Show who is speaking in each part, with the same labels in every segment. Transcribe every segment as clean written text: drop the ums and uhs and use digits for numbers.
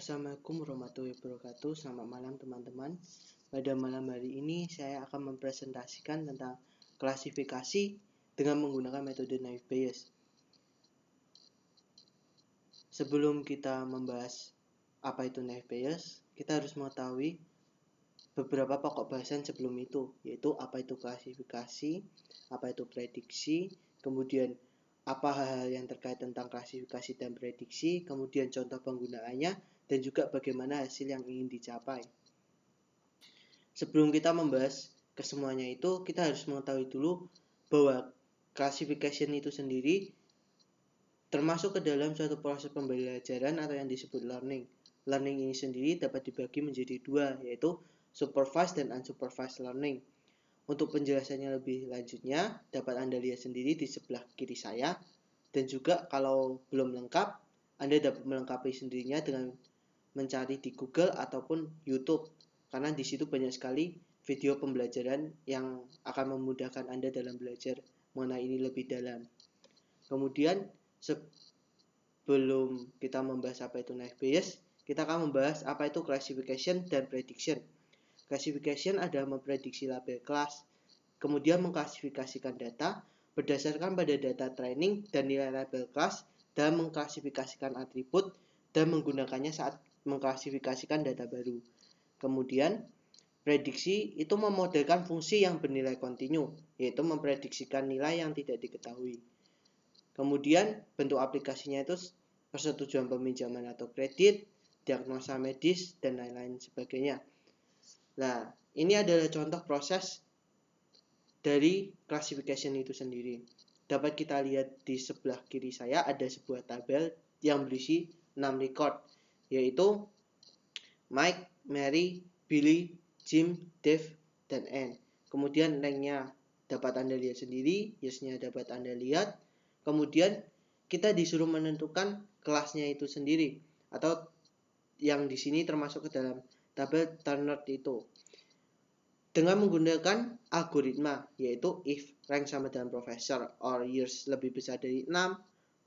Speaker 1: Assalamualaikum warahmatullahi wabarakatuh. Selamat malam teman-teman. Pada malam hari ini saya akan mempresentasikan tentang klasifikasi dengan menggunakan metode naive Bayes. Sebelum kita membahas apa itu naive Bayes, kita harus mengetahui beberapa pokok bahasan sebelum itu, yaitu apa itu klasifikasi, apa itu prediksi, kemudian apa hal-hal yang terkait tentang klasifikasi dan prediksi, kemudian contoh penggunaannya, dan juga bagaimana hasil yang ingin dicapai. Sebelum kita membahas kesemuanya itu, kita harus mengetahui dulu bahwa classification itu sendiri termasuk ke dalam suatu proses pembelajaran atau yang disebut learning. Learning ini sendiri dapat dibagi menjadi dua, yaitu supervised dan unsupervised learning. Untuk penjelasannya lebih lanjutnya, dapat Anda lihat sendiri di sebelah kiri saya. Dan juga kalau belum lengkap, Anda dapat melengkapi sendirinya dengan mencari di Google ataupun YouTube. Karena di situ banyak sekali video pembelajaran yang akan memudahkan Anda dalam belajar mengenai ini lebih dalam. Kemudian, sebelum kita membahas apa itu naive Bayes, kita akan membahas apa itu classification dan prediction. Classification adalah memprediksi label kelas, kemudian mengklasifikasikan data berdasarkan pada data training dan nilai label kelas dan mengklasifikasikan atribut dan menggunakannya saat mengklasifikasikan data baru. Kemudian, prediksi itu memodelkan fungsi yang bernilai kontinu, yaitu memprediksikan nilai yang tidak diketahui. Kemudian, bentuk aplikasinya itu persetujuan peminjaman atau kredit, diagnosa medis, dan lain-lain sebagainya. Nah, ini adalah contoh proses dari classification itu sendiri. Dapat kita lihat di sebelah kiri saya ada sebuah tabel yang berisi 6 record, yaitu Mike, Mary, Billy, Jim, Dave, dan Anne. Kemudian ranknya dapat Anda lihat sendiri, yes-nya dapat Anda lihat. Kemudian kita disuruh menentukan kelasnya itu sendiri, atau yang di sini termasuk ke dalam tabel Turner itu. Dengan menggunakan algoritma, yaitu if rank sama dengan professor or years lebih besar dari 6,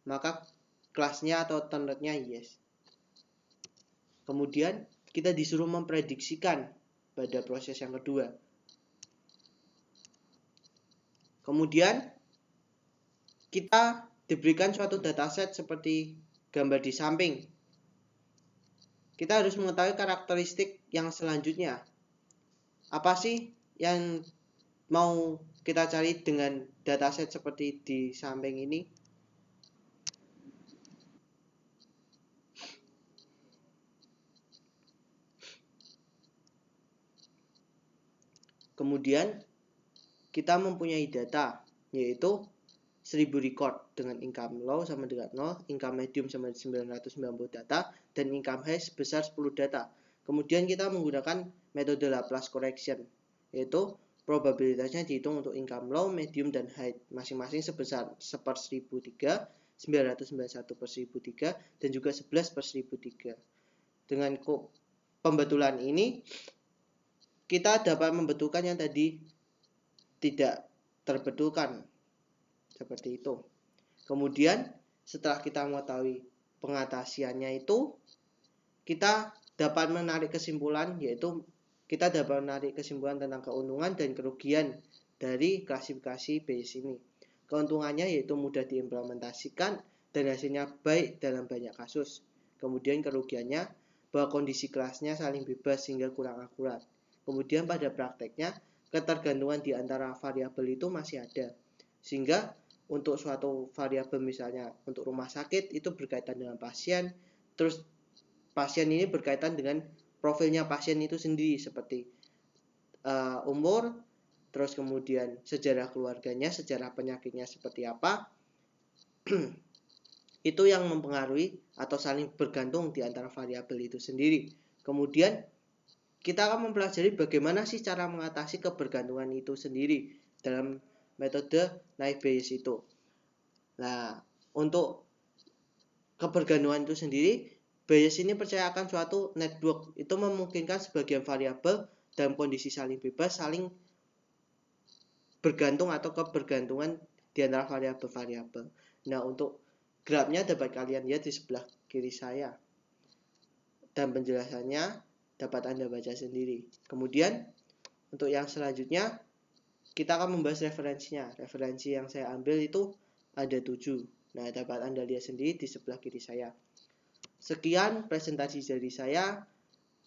Speaker 1: maka kelasnya atau Turnernya yes. Kemudian kita disuruh memprediksikan pada proses yang kedua. Kemudian kita diberikan suatu dataset seperti gambar di samping. Kita harus mengetahui karakteristik yang selanjutnya. Apa sih yang mau kita cari dengan dataset seperti di samping ini? Kemudian kita mempunyai data, yaitu 1000 record dengan income low sama dengan 0, income medium sama dengan 990 data, dan income high sebesar 10 data. Kemudian kita menggunakan metode Laplace correction, yaitu probabilitasnya dihitung untuk income low, medium, dan high masing-masing sebesar 1/1003, 991/1003, dan juga 11/1003. Dengan pembetulan ini, kita dapat membetulkan yang tadi tidak terbetulkan. Seperti itu. Kemudian setelah kita mengetahui pengatasiannya itu, kita dapat menarik kesimpulan, yaitu kita dapat menarik kesimpulan tentang keuntungan dan kerugian dari klasifikasi Bayes ini. Keuntungannya yaitu mudah diimplementasikan dan hasilnya baik dalam banyak kasus. Kemudian kerugiannya bahwa kondisi kelasnya saling bebas sehingga kurang akurat. Kemudian pada prakteknya ketergantungan di antara variabel itu masih ada, sehingga untuk suatu variabel misalnya untuk rumah sakit itu berkaitan dengan pasien, terus pasien ini berkaitan dengan profilnya pasien itu sendiri seperti umur, terus kemudian sejarah keluarganya, sejarah penyakitnya seperti apa. Itu yang mempengaruhi atau saling bergantung di antara variabel itu sendiri. Kemudian kita akan mempelajari bagaimana sih cara mengatasi kebergantungan itu sendiri dalam metode naive Bayes itu. Nah, untuk kebergantungan itu sendiri, Bayes ini percaya akan suatu network. Itu memungkinkan sebagian variabel dalam kondisi saling bebas saling bergantung atau kebergantungan di antara variabel-variabel. Nah, untuk grafnya dapat kalian lihat di sebelah kiri saya. dan penjelasannya dapat Anda baca sendiri. Kemudian untuk yang selanjutnya kita akan membahas referensinya. Referensi yang saya ambil itu ada 7. Nah, dapat Anda lihat sendiri di sebelah kiri saya. Sekian presentasi dari saya.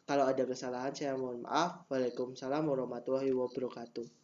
Speaker 1: Kalau ada kesalahan saya mohon maaf. Waalaikumsalam warahmatullahi wabarakatuh.